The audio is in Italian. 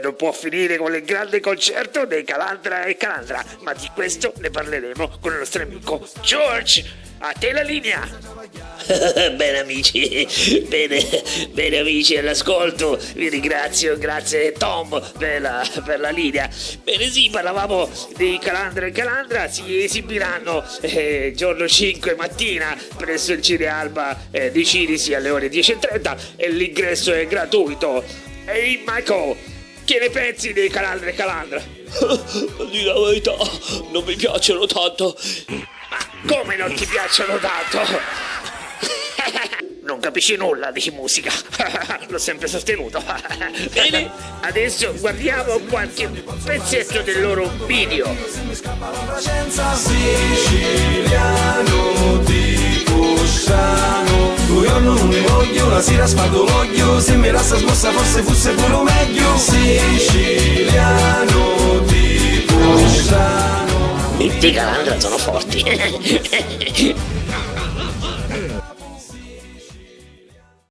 non può finire con il grande concerto dei Calandra e Calandra, ma di questo ne parleremo con il nostro amico George. A te la linea. Bene amici, bene amici all'ascolto, vi ringrazio, grazie Tom per la linea. Bene sì, parlavamo di Calandra e Calandra, si esibiranno giorno 5 mattina presso il Cinealba di Cinisi alle ore 10:30 e l'ingresso è gratuito. Ehi Michael, che ne pensi dei Calandra e Calandra? Di la verità, non mi piacciono tanto. Ma come non ti piacciono tanto? Non capisci nulla di musica. L'ho sempre sostenuto. Bene, adesso guardiamo qualche pezzetto del loro video. Siciliano tipo strano, io non ne voglio, la sera spargo l'oglio, se me la sta smossa forse fosse pure meglio. Siciliano tipo strano. I Calandra sono forti.